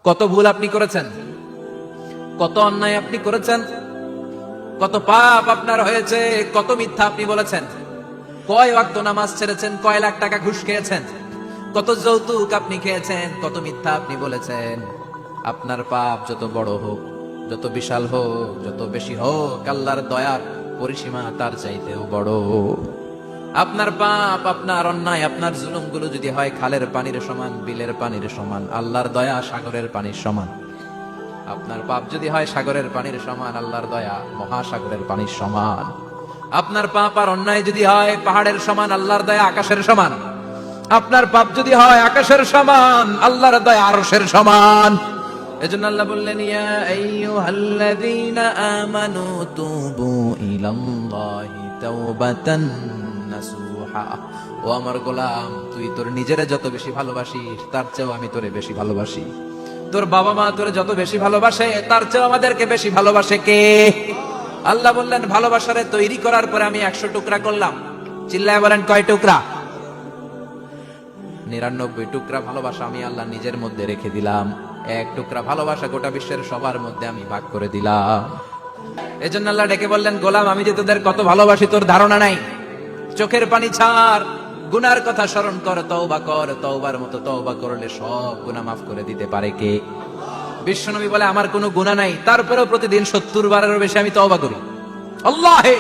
কত ভুল আপনি করেছেন, কত অন্যায় আপনি করেছেন, কত পাপ আপনার হয়েছে, কত মিথ্যা আপনি বলেছেন, কয় ওয়াক্ত নামাজ ছেড়েছেন, কয় লাখ টাকা ঘুষ খেয়েছেন, কত যৌতুক আপনি খেয়েছেন, কত মিথ্যা আপনি বলেছেন। আপনার পাপ যত বড় হোক, যত বিশাল হোক, যত বেশি হোক, আল্লাহর দয়ার পরিসীমা তার চাইতেও বড়। আপনার পাপ, আপনার অন্যায়, আপনার জুলুমগুলো যদি হয় খালের পানির সমান, বিলের পানির সমান, আল্লাহর দয়া সাগরের পানির সমান। আপনার পাপ যদি হয় সাগরের পানির সমান, আল্লাহর দয়া মহাসাগরের পানির সমান। আপনার পাপ আর অন্যায় যদি হয় পাহাড়ের সমান, আল্লাহর দয়া আকাশের সমান। আপনার পাপ যদি হয় আকাশের সমান, আল্লাহর দয়া আরশের সমান। এজন্য আল্লাহ বললেন, ইয়া আইয়ুহাল্লাযীনা আমানু তুবু ইলাল্লাহি তাওবাতান নাসুহা। ও আমার গোলাম, তুই তোর নিজেরে যত বেশি ভালোবাসিস তার চেয়েও আমি তোরে বেশি ভালোবাসি। তোর বাবা মা তোরে যত বেশি ভালোবাসে তার চেয়েও আমাদেরকে বেশি ভালোবাসে কে? আল্লাহ বললেন, ভালোবাসারে তৈরি করার পরে আমি 100 টুকরা করলাম। চিল্লায় বলেন, কয় টুকরা? 99 টুকরা ভালোবাসা আমি আল্লাহ নিজের মধ্যে রেখে দিলাম। 1 টুকরা ভালোবাসা গোটা বিশ্বের সবার মধ্যে আমি ভাগ করে দিলাম। এজন্য আল্লাহ ডেকে বললেন, গোলাম আমি যে তোদের কত ভালোবাসি তোর ধারণা নাই। চোখের পানি ছাড়, গুনার কথা স্মরণ কর, তওবা কর। তওবার মতো তওবা করলে সব গুনাহ মাফ করে দিতে পারে কে? বিশ্বনবী বলে, আমার কোনো গুনাহ নাই, তারপরেও প্রতিদিন 70 বারেরও বেশি আমি তওবা করি। আল্লাহে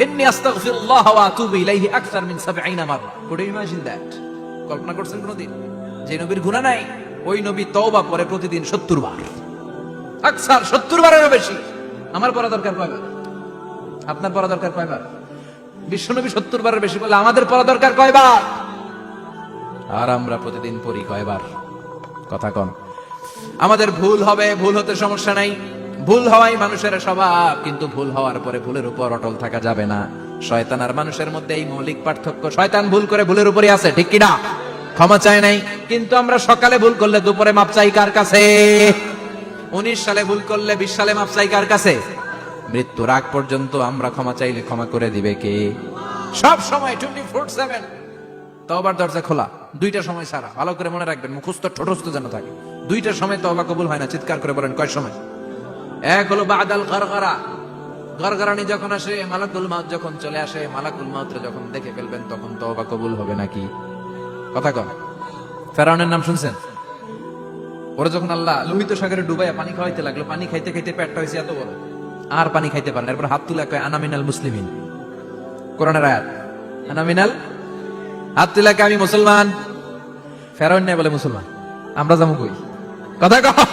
ইন্নী আস্তাগফিরুল্লাহ ওয়া আতুবু ইলাইহি আকসার মিন 70 মাররা। Could you imagine that? কল্পনা করছেন কোনদিন যে নবীর গুনাহ নাই, ওই নবী তওবা করে প্রতিদিন 70 বার, আকসার 70 বারেরও বেশি। আমার পড়া দরকার কয়বার? আপনার পড়া দরকার কয়বার? বিশ্বনবী 70 বারের বেশি বলে, আমাদের পড়া দরকার কয়বার? আর আমরা প্রতিদিন পড়ি কয়বার? কথা কন। আমাদের ভুল হবে, ভুল হতে সমস্যা নাই, ভুল হওয়াই মানুষের স্বভাব, কিন্তু ভুল হওয়ার পরে ভুলের উপর অটল থাকা যাবে না। শয়তান আর মানুষের মধ্যে এই মৌলিক পার্থক্য। শয়তান ভুল করে ভুলের উপরই আছে, ঠিক কিনা? ক্ষমা চায় নাই, কিন্তু আমরা সকালে ভুল করলে দুপুরে মাপ চাই কার কাছে? 19 সালে ভুল করলে 20 সালে মাপ চাই কার কাছে? মৃত্যুর আগ পর্যন্ত আমরা ক্ষমা চাইলে ক্ষমা করে দিবে কে? সব সময় 24/7 তওবার দরজা খোলা, 2টা সময় ছাড়া। ভালো করে মনে রাখবেন, মুখস্থ ঠোঁটস্থ যেন থাকে। 2টার সময় তওবা কবুল হয় না। চিৎকার করে বলেন, কয় সময়? এক হলো বাদাল গরগরা, গরগরানি যখন আসে, মালাকুল মাউত যখন চলে আসে, মালাকুল মাউতরে যখন দেখে ফেলবেন তখন তওবা কবুল হবে নাকি? কথা কন। ফেরাউনের নাম শুনছেন? ওরা যখন আল্লাহ লোহিত সাগরে ডুবাইয়া পানি খাওয়াইতে লাগলো, পানি খাইতে খাইতে পেটটা হয়েছে এত বড়, আর পানি খাইতে পারেন। এরপর হাত তুলে কয়, আনা মিনাল মুসলিমিন। কোরআনের আয়াত, আনা মিনাল, হাত তুলে কয়, আমি মুসলমান। ফেরাউন নেই বলে মুসলমান, আমরা যাবো কই? কথা কও।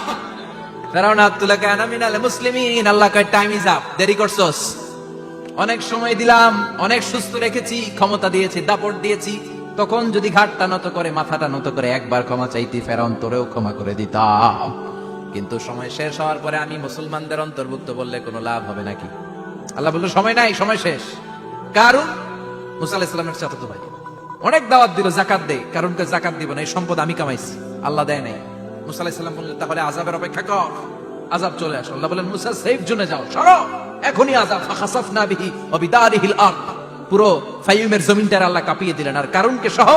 ফেরাউন হাত তুলে কয়, আনা মিনাল মুসলিমিন। আল্লাহ কয়, টাইম ইজ আপ, দেরি করছস। অনেক সময় দিলাম, অনেক সুস্থ রেখেছি, ক্ষমতা দিয়েছি, দাপট দিয়েছি, তখন যদি ঘাটটা নত করে, মাথাটা নত করে একবার ক্ষমা চাইতি, ফেরাউন তোরেও ক্ষমা করে দিতাম। কিন্তু সময় শেষ হওয়ার পরে আমি মুসলমানদের অন্তর্ভুক্ত বললে কোনো লাভ হবে নাকি? আল্লাহ বলল, সময় নাই, সময় শেষ। কারণ মুসা আলাইহিস সালামের চাচাতো ভাই অনেক দাওয়াত দিল, যাকাত দে। কারণকে যাকাত দিব না, এই সম্পদ আমি কামাইছি, আল্লাহ দেয় নাই। মুসা আলাইহিস সালাম বললেন, তাহলে আযাবের অপেক্ষা কর, আযাব চলে আসে। আল্লাহ বলেন, মুসা সেফ জোনে যাও, সরো, এখনই আযাব। ফাখাসাফনা বিহি ওয়া বিদারিহিল আরদ, পুরো ফায়ুমের জমিনটার আল্লাহ কাঁপিয়ে দিলেন, আর কারণকে সহ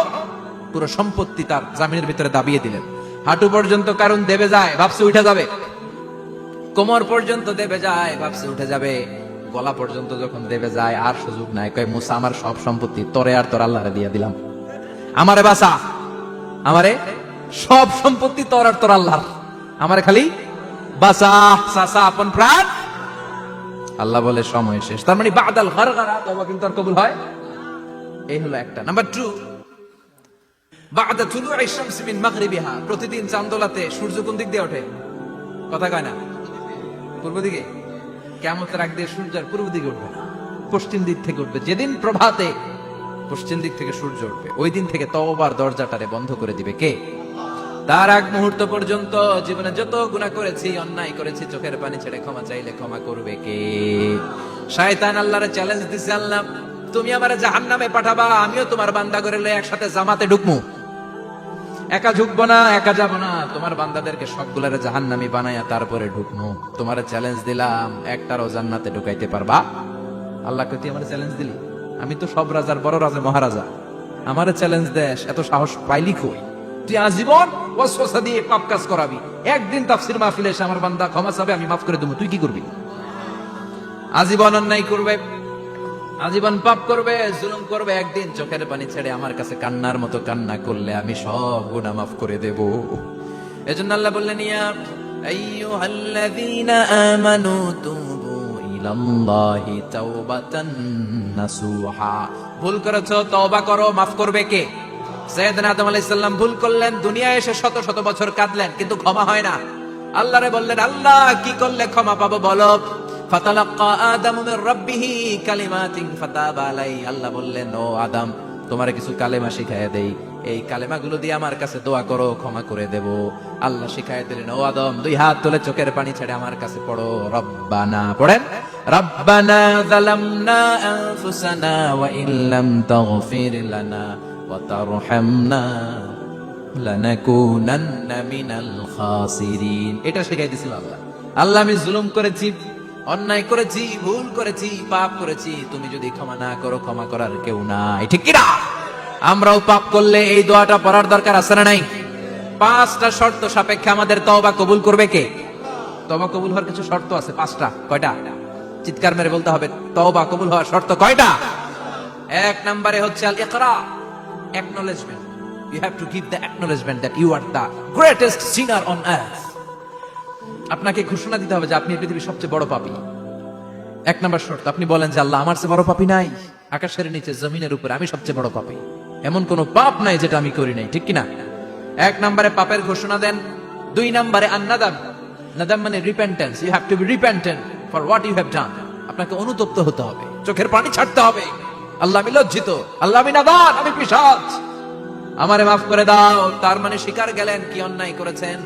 পুরো সম্পত্তি তার জামিনের ভিতরে দাবিয়ে দিলেন। হাঁটু পর্যন্ত কারণ দেবে যায়, ভাবছে উঠে যাবে। কোমর পর্যন্ত দেবে যায়, ভাবছে উঠে যাবে। গলা পর্যন্ত যখন দেবে যায়, আর সুযোগ নাই। কয়, মুসা আমার সব সম্পত্তি তোরে আর তোর আল্লাহরে দিয়ে দিলাম, আমারে বাঁচা, আমারে সব সম্পত্তি তোর আর তোর আল্লাহর, আমারে খালি বাঁচা, চাচা আপন প্রাণ। আল্লাহ বলে, সময় শেষ। তার মানে বাদাল গরগরা, তওবা কিন্তু আর কবুল হয়। এই হলো একটা। নাম্বার 2, বাদা তুলুই শামস মিন মাগরিবিহা। প্রতিদিন চাঁদোলাতে সূর্য কোন দিক দিয়ে ওঠে? কথা কয় না? পূর্ব দিকে। কিয়ামতের আগ দিয়ে সূর্য আর পূর্ব দিকে উঠবে না, পশ্চিম দিক থেকে উঠবে। যেদিন প্রভাতে পশ্চিম দিক থেকে সূর্য উঠবে, ওই দিন থেকে তওবার দরজাটারে বন্ধ করে দিবে কে? তার আগ মুহূর্ত পর্যন্ত জীবনে যত গুনাহ করেছি, অন্যায় করেছি, চোখের পানি ছেড়ে ক্ষমা চাইলে ক্ষমা করবে কে? শয়তান আল্লাহরে চ্যালেঞ্জ দিছে, আল্লাহ তুমি আমারে জাহান্নামে পাঠাবা, আমিও তোমার বান্দা করে লয়ে একসাথে জামাতে ঢুকমু। একা ঢুকবো না, একা যাবো না, তোমার বান্দাদেরকে সবগুলারে জাহান্নামী বানায়া তারপরে ঢুকমু। তোমারে চ্যালেঞ্জ দিলাম, একটারও জান্নাতে ঢুকাইতে পারবা? আল্লাহকে তুই আমারে চ্যালেঞ্জ দিলি? আমি তো সব রাজার বড় রাজা, মহারাজা, আমারে চ্যালেঞ্জ দেশ, এত সাহস পাইলি কই? তুই আজীবন ওয়াসওয়াসা দিয়ে পাপ কাজ করাবি, একদিন তাফসীর মাহফিলে এসে আমার বান্দা ক্ষমা চাবে, আমি মাফ করে দেবো, তুই কি করবি? আজীবন অন্যায় করবে, আজীবন পাপ করবে, জুলুম করবে, একদিন চোখের পানি ছেড়ে আমার কাছে কান্নার মতো কান্না করলে আমি সব গুনাহ মাফ করে দেব। এজন্য আল্লাহ বললেন, ইয়া আইয়ুহাল্লাযীনা আমানু তুবু ইলাল্লাহি তাওবাতান নাসুহা। ভুল করেছো, তওবা করো, মাফ করবে কে? সাইয়েদনা আদম আলাইহিস সালাম ভুল করলেন, দুনিয়ায় এসে শত শত বছর কাঁদলেন, কিন্তু ক্ষমা হয় না। আল্লাহরে বললেন, আল্লাহ কি করলে ক্ষমা পাবো বলো? ফাতালাক্কা আদামু মির রাব্বিহি কালিমাতিন ফাতাবা আলাই। আল্লাহ বললেন, ও আদম, তোমারে কিছু কালেমা শিখাইয়া দেই, এই কালেমাগুলো দিয়ে আমার কাছে দোয়া করো, ক্ষমা করে দেব। আল্লাহ শিখাইয়া দিলেন, ও আদম, দুই হাত তুলে চোখের পানি ছেড়ে আমার কাছে পড়ো, রব্বানা, পড়েন, রব্বানা যালামনা আনফুসানা ওয়া ইল্লাম তাগফির লানা ওয়া তারহামনা লানাকুনান্না মিনাল খাসিরিন। এটা শিখাই দিয়েছিল আল্লাহ। আল্লাহ, আমি জুলুম করেছি, অন্যায় করেছি, ভুল করেছি, পাপ করেছি, তুমি যদি ক্ষমা না করো, ক্ষমা করার কেউ নাই, ঠিক কি না? আমরাও পাপ করলে এই দোয়াটা পড়ার দরকার আছে না নাই? 5টা শর্ত সাপেক্ষে আমাদের তওবা কবুল করবে কে? তওবা কবুল হওয়ার কিছু শর্ত আছে 5টা। কয়টা? চিৎকার মেরে বলতে হবে, তওবা কবুল হওয়ার শর্ত কয়টা? 1 নম্বরে হচ্ছে আল ইকরা, acknowledgement. You have to give the acknowledgement that you are the greatest sinner on earth. আপনাকে ঘোষণা দিতে হবে যে আপনি পৃথিবীর সবচেয়ে বড় পাপী। 1 নম্বর শর্ত, আপনি বলেন যে আল্লাহ, আমার চেয়ে বড় পাপী নাই, আকাশের নিচে জমিনের উপরে আমি সবচেয়ে বড় পাপী, এমন কোন পাপ নাই যেটা আমি করি নাই, ঠিক কিনা? 1 নম্বরে পাপের ঘোষণা দেন। 2 নম্বরে আন-নাদাম, নাদাম মানে repentance. You have to be repentant for what you have done. আপনাকে অনুতপ্ত হতে হবে, চোখের পানি ছাড়তে হবে। আল্লাহ, আমি লজ্জিত, আল্লাহ আমি নাদান, আমি পিশাচ, আমারে মাফ করে দাও। তার মানে স্বীকার গেলেন কি অন্যায় করেছেন।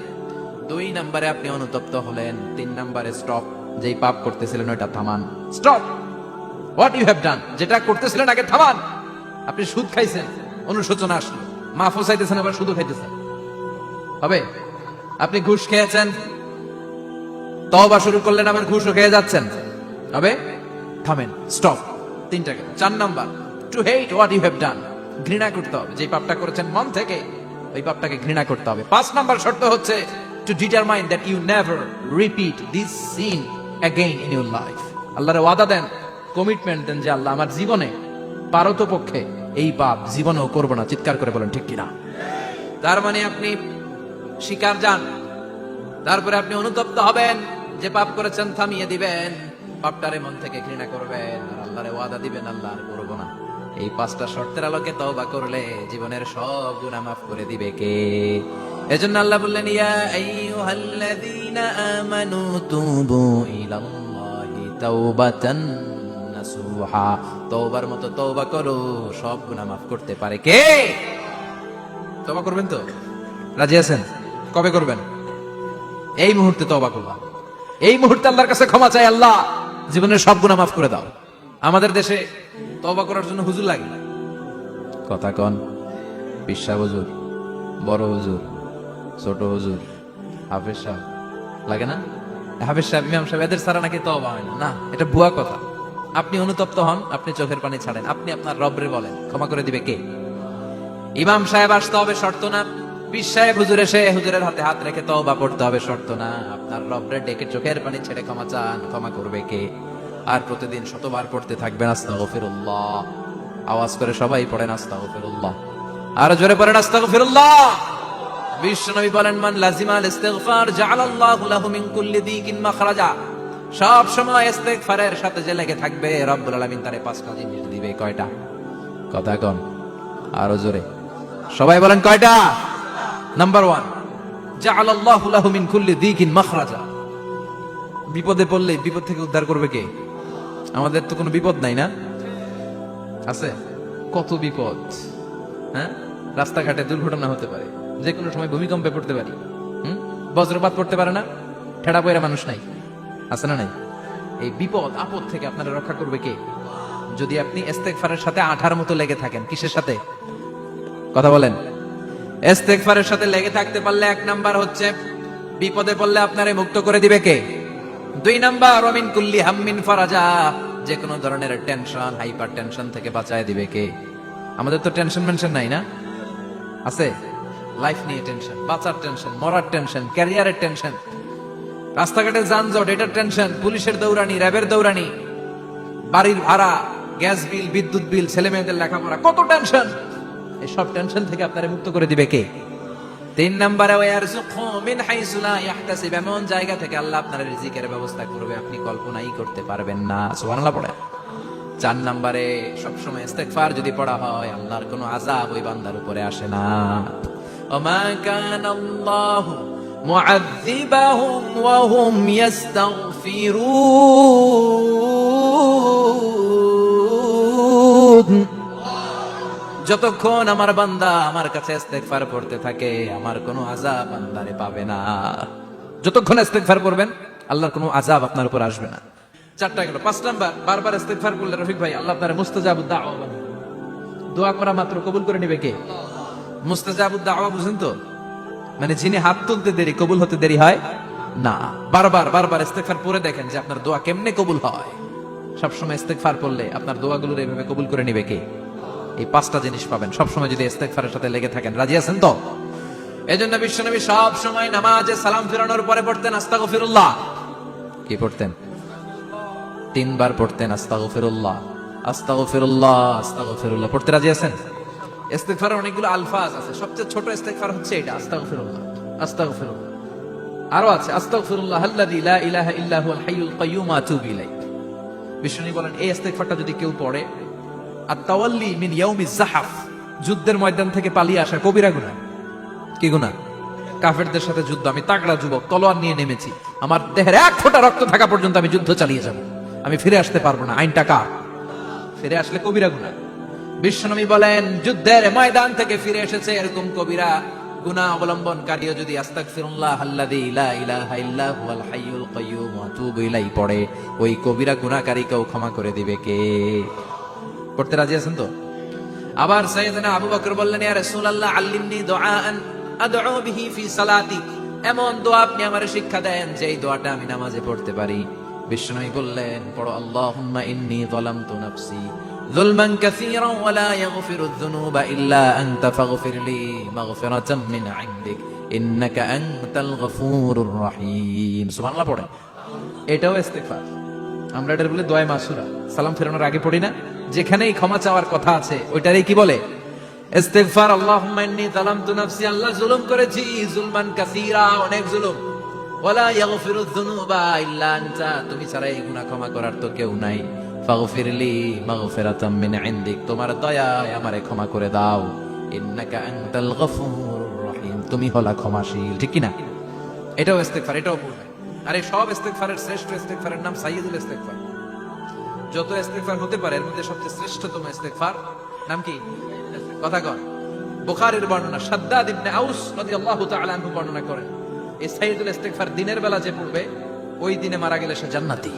2 নম্বরে আপনি অনুতপ্ত হলেন। 3 নম্বরে স্টপ, যেই পাপ করতেছিলেন ওটা থামান। Stop what you have done, যেটা করতেছিলেন আগে থামান। আপনি সুদ খাইছেন, অনুশোচনা আসলো, মাফও চাইতেছেন, আবার সুদও খাইতেছেন, হবে? আপনি ঘুষ খেয়েছেন, তওবা শুরু করলেন, আবার ঘুষও খেয়ে যাচ্ছেন, হবে? থামেন, স্টপ। 3টা গেল। 4 number, to hate what you have done, ঘৃণা করতে হবে, যে পাপটা করেছেন মন থেকে ওই পাপটাকে ঘৃণা করতে হবে। 5 নাম্বার শর্ত হচ্ছে to determine that you never repeat this sin again in your life. আল্লাহর ওয়াদা দেন, কমিটমেন্ট দেন যে আল্লাহ, আমার জীবনে পারতপক্ষে এই পাপ জীবনেও করব না। চিৎকার করে বলেন, ঠিক কিনা? তার মানে আপনি স্বীকার যান, তারপরে আপনি অনুতপ্ত হবেন, যে পাপ করেছেন থামিয়ে দিবেন, পাপটারে মন থেকে ঘৃণা করবেন, আর আল্লাহরে ওয়াদা দিবেন, আল্লাহ আর করব না। এই 5টা শর্তের আলোকে তওবা করলে জীবনের সব গুনাহ মাফ করে দিবে কে? এজন্য আল্লাহ বললেন, ইয়া আইয়ুহাল্লাযীনা আমানু তুবু ইলাল্লাহি তাওবাতান নাসুহা। তওবার মতো তওবা করো, সব গুনাহ মাফ করতে পারে কে? তওবা করবেন তো? রাজি আছেন? কবে করবেন? এই মুহূর্তে তওবা করলাম, এই মুহূর্তে আল্লাহর কাছে ক্ষমা চাই, আল্লাহ জীবনের সব গুনাহ মাফ করে দাও। আমাদের দেশে তওবা করার জন্য হুজুর লাগে, কথা কন, পিসা হুজুর, বড় হুজুর, ছোট হুজুর, হাফেজ সাহেব, লাগে না? হাফেজ সাহেব, ইমাম সাহেব, এদের ছাড়া নাকি তওবা হয় না। না, এটা ভুয়া কথা। আপনি অনুতপ্ত হন, আপনি চোখের পানি ছাড়েন, আপনি আপনার রবরে বলেন, ক্ষমা করে দিবে কে? ইমাম সাহেব আসতে হবে, শর্ত না। পীর সাহেব হুজুর এসে হুজুরের হাতে হাত রেখে তওবা পড়তে হবে, শর্ত না। আপনার রবরে ডেকে চোখের পানি ছেড়ে ক্ষমা চান, ক্ষমা করবে কে? আর প্রতিদিন শতবার পড়তে থাকবেন আস্তাগফিরুল্লাহ। আওয়াজ করে সবাই পড়েন আস্তাগফিরুল্লাহ, আর জোরে পড়েন আস্তাগফিরুল্লাহ। বিশ্বনবী বলেন, মান লাজিমাল ইস্তিগফার জাআলাল্লাহু লাহু মিন কুল্লি দিকিন মাখরাজা। সব সময় ইস্তিগফারের সাথে যে লেগে থাকবে, রব্বুল আলামিন তারে 5টা জিনিস দিবে। কয়টা? কথা কন, আরো জোরে সবাই বলেন, কয়টা? নাম্বার 1, জাআলাল্লাহু লাহু মিন কুল্লি দিকিন মাখরাজা। বিপদে পড়লে বিপদ থেকে উদ্ধার করবে কে? আমাদের তো কোনো বিপদ নাই, না আছে? কত বিপদ, হ্যাঁ? রাস্তাঘাটে দুর্ঘটনা হতে পারে, যে কোনো সময় ভূমিকম্পে পড়তে পারি, বজ্রপাত পড়তে পারে না, ঠেড়া পয়রা মানুষ নাই, আছে না নাই? এই বিপদ আপদ থেকে আপনারা রক্ষা করবে কে? যদি আপনি ইস্তেগফারের সাথে আঠার মতো লেগে থাকেন। কিসের সাথে? কথা বলেন। ইস্তেগফারের সাথে লেগে থাকতে পারলে 1 নাম্বার হচ্ছে বিপদে পড়লে আপনারে মুক্ত করে দিবে কে? 2 নাম্বার, ওমিন কুল্লি হাম্মিন ফারাজা, যে কোনো ধরনের টেনশন, হাইপার টেনশন থেকে বাঁচায় দিবে কে? আমাদের তো টেনশন মেনশন নাই, না আছে? লাইফ নিয়ে টেনশন, বাঁচার টেনশন, মরার টেনশন, ক্যারিয়ারের টেনশন, রাস্তাঘাটে যানজট, এটার টেনশন, পুলিশের দৌড়ানি, র্যাবের দৌড়ানি, বাড়ির ভাড়া, গ্যাস বিল, বিদ্যুৎ বিল, ছেলে মেয়েদের লেখাপড়া, কত টেনশন। এই সব টেনশন থেকে আপনারা মুক্ত করে দিবে কে? 3 নম্বরে ওয়ারযুকহু মিন হাইসু লা ইয়াহতাসিব, এমন জায়গা থেকে আল্লাহ আপনার রিজিকের ব্যবস্থা করবে আপনি কল্পনাই করতে পারবেন না। সুবহানাল্লাহ পড়ে। 4 নম্বরে সবসময় ইস্তিগফার যদি পড়া হয় আল্লাহর কোনো আযাব ওই বান্দার উপরে আসে না। ওমা কানাল্লাহু মুআযযিবাহুম ওয়া হুম ইস্তাগফিরুন, যতক্ষণ আমার বান্দা আমার কাছে ইস্তিগফার পড়তে থাকে আমার কোনো আযাব বান্দারে পাবে না। যতক্ষণ ইস্তিগফার করবেন আল্লাহর কোনো আযাব আপনার উপর আসবে না। 4টা গেল। 5 নাম্বার, বারবার ইস্তিগফার করলে রফিক ভাই আল্লাহ আপনার মুস্তাজাবুদ দাওয়া বানাবে। দোয়া করা মাত্র কবুল করে নেবে কে? মুস্তাজাবুদ দাওয়া বুঝেন তো? মানে যিনি হাত তুলতে দেরি কবুল হতে দেরি হয় না। বারবার বারবার ইস্তিগফার পড়ে দেখেন যে আপনার দোয়া কেমনে কবুল হয়। সবসময় ইস্তিগফার পড়লে আপনার দোয়াগুলোর এইভাবে কবুল করে নেবে কে? এই 5টা জিনিস পাবেন সবসময় যদি ইস্তিগফারের সাথে লেগে থাকেন। রাজি আছেন তো? এজন্য বিশ্বনবী সব সময় নামাজে সালাম ফিরানোর পরে পড়তেন আস্তাগফিরুল্লাহ। কি পড়তেন? 3 বার পড়তেন আস্তাগফিরুল্লাহ, আস্তাগফিরুল্লাহ, আস্তাগফিরুল্লাহ। পড়তে রাজি আছেন? ইস্তিগফারের অনেকগুলো আলফাজ আছে, সবচেয়ে ছোট ইস্তিগফার হচ্ছে এটা, আস্তাগফিরুল্লাহ, আস্তাগফিরুল্লাহ। আরো আছে আস্তাগফিরুল্লাহ আল্লাযী লা ইলাহা ইল্লা হুয়াল হাইয়ুল কাইয়্যুম ওয়া আতুবু ইলাইহি। বিশ্বনবী বলেন এই ইস্তিগফারটা যদি কেউ পড়ে, আত-তাওয়াল্লি মিন ইয়াউমিজ যাহাফ, যুদ্ধের ময়দান থেকে পালিয়ে আসা কবিরা গুনাহ। কি গুনাহ? কাফেরদের সাথে যুদ্ধ, আমি তাগড়া যুবক, তলোয়ার নিয়ে নেমেছি, আমার দেহের 1 ফোঁটা রক্ত থাকা পর্যন্ত আমি যুদ্ধ চালিয়ে যাব, আমি ফিরে আসতে পারবো না, আইনটা কার? ফিরে আসলে কবিরা গুনাহ। বিশ্বনবী বলেন যুদ্ধের ময়দান থেকে ফিরে এসেছে এরকম কবিরা গুনাহ অবলম্বনকারীও যদি আস্তাগফিরুল্লাহ আল্লাযী লা ইলাহা ইল্লা হুয়াল হাইয়ুল কাইয়্যুম ওয়া আতুবু ইলাইহি পড়ে, ওই কবিরা গুনাহকারীকেও ক্ষমা করে দিবে কে? করতে রাজি আছেন তো? আবার সাইয়েদনা আবু বকর বললেন ইয়া রাসূলুল্লাহ আল্লিমনি দুআআন আদউ বিহি ফি সালাতি, এমন দোয়া আপনি আমারে শিক্ষা দেন যে এই দোয়াটা আমি নামাজে পড়তে পারি। বিশ্বনবী বললেন পড়ো আল্লাহুম্মা ইন্নী যালামতু নাফসি যুলমান কাসীরান ওয়া লা ইয়াগফিরুয যুনুবা ইল্লা আনতা ফাগফিরলি মাগফিরাতাম মিন ইনদিক ইন্নাকা আনতাল গফুরুর রহিম। সুবহানাল্লাহ পড়ে। এটাও ইস্তিগফার। আমরা এটার বলে দোয়া মাসুরা, সালাম ফেরানোর আগে পড়ি না? যেখানেই ক্ষমা চাওয়ার কথা আছে ওইটারই কি বলে? ইস্তিগফার। আল্লাহুম্মা ইন্নী যালামতু নাফসি, আল্লাহ জুলুম করেছি, যুলমান কাসীরা, অনেক জুলুম, ওয়ালা ইয়াগফিরুয যুনুবা ইল্লা আনতা, তুমি ছাড়া এই গুনাহ ক্ষমা করার তো কেউ নাই, ফাগফিরলি মাগফিরাতাম মিন ইনদিক, তোমার দয়ায় আমারে ক্ষমা করে দাও, ইন্নাকা আনতাল গফুরুর রহিম, তুমি হলা ক্ষমাশীল। ঠিক কি না? এটাও ইস্তিগফার, এটাও পড়বে। আর এই সব ইস্তিগফারের শ্রেষ্ঠ ইস্তিগফারের নাম সাইয়্যিদুল ইস্তিগফার। যত ইস্তিগফার হতে পারে এর মধ্যে সবচেয়ে শ্রেষ্ঠতম ইস্তিগফার নাম কি? কথা কন। বুখারীর বর্ণনা, শাদ্দাদ ইবনে আউস রাদিয়াল্লাহু তাআলা আনহু বর্ণনা করেন এই সাইয়্যিদুল ইস্তিগফার দিনের বেলা যে পড়বে ওই দিনে মারা গেলে সে জান্নাতি।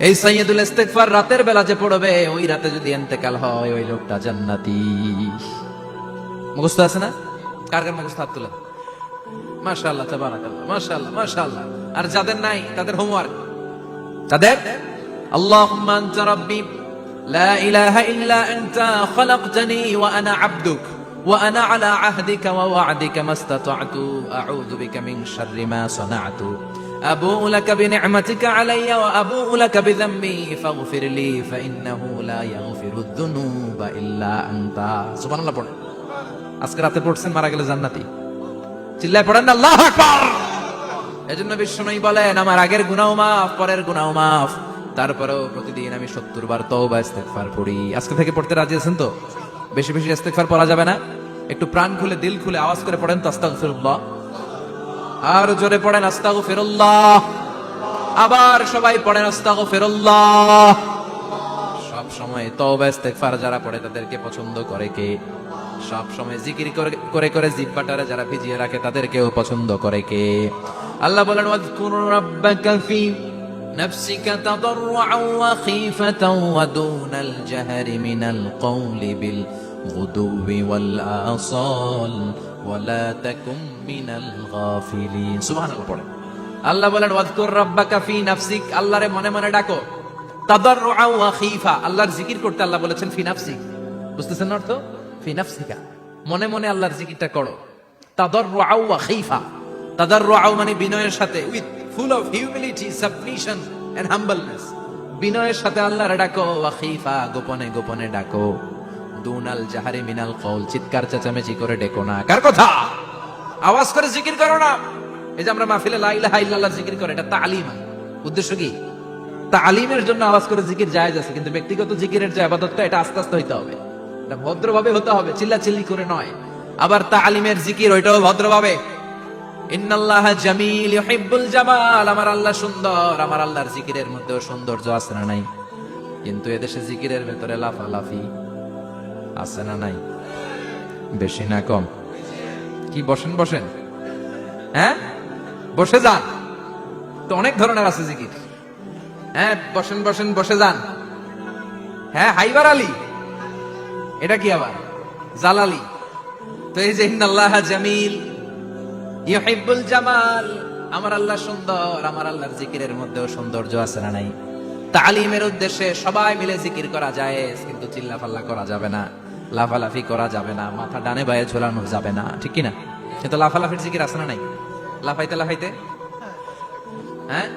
এই সাইয়্যিদুল ইস্তিগফার রাতের বেলা যে পড়বে ওই রাতে যদি ইন্তেকাল হয় ওই লোকটা জান্নাতি। মুখস্থ আছে না? কার কার মুখস্থ? হাত তুলেন। মাশাআল্লাহ, তাবারাকাল্লাহ, মাশাআল্লাহ, মাশাআল্লাহ। আর যাদের নাই তাদের হোমওয়ার্ক, তাদের আল্লাহুম্মা আনতা রাব্বি লা ইলাহা ইল্লা আনতা খালাকতানি ওয়া আনা আবদুক ওয়া আনা আলা আহদিকা ওয়া ওয়া'দিকা মাসতাতa'তু আউযু বিকা মিন শাররি মা সানা'তু আবু'ু লাকা বিনি'মাতিকা আলাইয়া ওয়া আবু'ু লাকা বিযামবি ফাগফিরলি ফাইন্নাহু লা ইয়াগফিরুয যুনুবা ইল্লা আনতা। সুবহানাল্লাহ পড়েন। আজকে রাতে পড়ছেন, মারা গেলে জান্নাতি। চিল্লায় পড়েন না আল্লাহু আকবার। এজন্য বিশ্বনবী বলেন আমার আগের গুনাহও মাফ, পরের গুনাহও মাফ, তারপরেও প্রতিদিন আমি 70 বার তওবা ইস্তিগফার পড়ি। আজকে থেকে পড়তে রাজি আছেন তো? বেশি বেশি ইস্তিগফার পড়া যাবে না? একটু প্রাণ খুলে দিল খুলে আওয়াজ করে পড়েন তো আস্তাগফিরুল্লাহ। আর জোরে পড়েন আস্তাগফিরুল্লাহ। আবার সবাই পড়েন আস্তাগফিরুল্লাহ। সব সময় তওবা ইস্তিগফার যারা পড়ে তাদেরকে পছন্দ করে কে? সব সময় জিকির করে করে জিহ্বাটারে যারা ভিজিয়ে রাখে তাদেরকেও পছন্দ করে কে? আল্লাহ বলেন ওয়াজকুর রাব্বাকা ফি নাফসিকা তাদাররুআন ওয়া খীফাতান ওয়া দুনাল জাহরি মিনাল কওলি বিল গুদুবি ওয়াল আসাল ওয়া লা তাকুম মিনাল গাফিলিন। সুবহানাল্লাহ পড়েন। আল্লাহ বলেন ওয়াজকুর রাব্বাকা ফি নাফসিক, আল্লাহরে মনে মনে ডাকো, তাদাররুআন ওয়া খীফা, আল্লাহর জিকির করতে আল্লাহ বলেছেন ফি নাফসিক। বুঝতেছেন না অর্থ? ফি নাফসিকা, মনে মনে আল্লাহর জিকিরটা করো। তাদাররুআ ওয়া খাইফা, তাদাররুআ মানে বিনয়ের সাথে, with full of humility, submission and humbleness, বিনয়ের সাথে আল্লাহর ডাকো। ওয়া খাইফা, গোপনে গোপনে ডাকো। দুনাল জাহারি মিনাল কওল, চিৎকার চেঁচামেচি করে ডেকো না। কার কথা? আওয়াজ করে জিকির করো না। এই যে আমরা মাহফিলে লা ইলাহা ইল্লাল্লাহ জিকির করে, এটা তালিম। উদ্দেশ্য কি? তালিমের জন্য আওয়াজ করে জিকির জায়েজ আছে, কিন্তু ব্যক্তিগত জিকিরের যে ইবাদতটা, এটা আস্তে আস্তে হইতে হবে, এটা ভদ্রভাবে হতে হবে, চিল্লাচিল্লি করে নয়। আবার তালিমের জিকির, ওইটাও ভদ্রভাবে। ইন্নাল্লাহা জামিল ইউহিব্বুল জামাল, আমার আল্লাহ সুন্দর, আমার আল্লাহর জিকিরের মধ্যেও সৌন্দর্য আছে না নাই? কিন্তু এদেশে জিকিরের ভেতরে লাফালাফি আছে না নাই? বেশি না কম? কি বসেন বসেন, হ্যাঁ বসে যান, তো অনেক ধরনের আছে জিকির। হ্যাঁ বসেন বসেন, বসে যান। হ্যাঁ হাইবার আলী, এটা কি আবার জালালি? তো এই যে ইন্নাল্লাহা জামিল ইউহিব্বুল জামাল, আমার আল্লাহ সুন্দর, আমার আল্লাহর জিকিরের মধ্যেও সৌন্দর্য আছে না নাই? তালিমের উদ্দেশ্যে সবাই মিলে জিকির করা যায়, কিন্তু চিল্লাফাল্লা করা যাবে না, লাফালাফি করা যাবে না, মাথা ডানে বায়ে ঝোলানো যাবে না, ঠিক কিনা? কিন্তু লাফালাফির জিকির আছে না নাই? লাফাইতে লাফাইতে, হ্যাঁ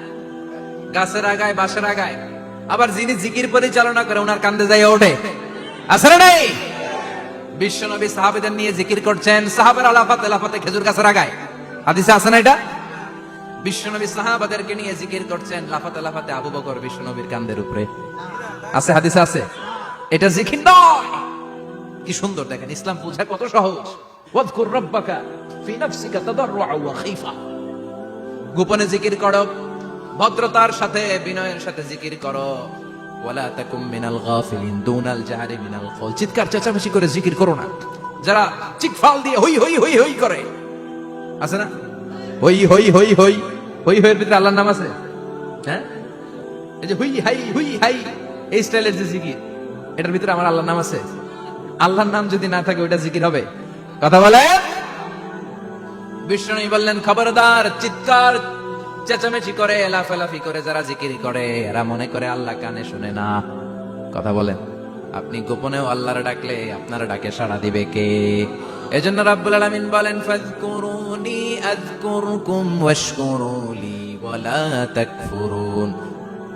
গাছের আগায় বাঁশের আগায়। আবার যিনি জিকির পরিচালনা করে ওনার কান্দে যাই ওঠে, আছে না নাই? বিশ্বনবী সাহাবীদের নিয়ে জিকির করছেন, সাহাবারা লাফাতে লাফাতে খেজুর গাছের আগায়। হাদিসে আছে না এটা? বিশ্বনবী সাহাবাদেরকে নিয়ে জিকির করছেন, লাফাতে লাফাতে আবু বকর বিশ্বনবীর কান্দের উপরে। আছে, হাদিসে আছে। এটা জিকির নয়। কি সুন্দর দেখেন, ইসলাম বোঝা কত সহজ। ওয়াযকুর রাব্বাকা ফি নাফসিকা তাদাররুআ ওয়া খাইফা, গোপনে জিকির করো, ভদ্রতার সাথে বিনয়ের সাথে জিকির করো। ওয়ালা তাকুম মিনাল গাফিলিন দুনাল জাহারি মিনাল কওল, চিৎকার চেঁচামেচি করে জিকির করো না। যারা চিৎফাল দিয়ে হই হই হই হই করে, আছে না? হই হই হই হই হই হইয়ের ভিতরে আল্লাহর নাম আছে। হ্যাঁ এই যে হুই হাই হুই হাই, এই স্টাইলের যে জিকির, এটার ভিতরে আমার আল্লাহর নাম আছে? আল্লাহর নাম যদি না থাকে ওইটা জিকির হবে? কথা বলে। বিষ্ণু বললেন, খবরদার, চিৎকার চেঁচামেচি করে লাফালাফি করে যারা জিকির করে, এরা মনে করে আল্লাহ কানে শুনে না। কথা বলেন। আপনি গোপনেও আল্লাহর ডাকলে আপনার ডাকে সাড়া দিবে কে? এজন্য রাব্বুল আলামিন বলেন, ফাযকুরুনি আযকুরকুম ওয়াশকুরুলি ওয়ালা তাকফুরুন।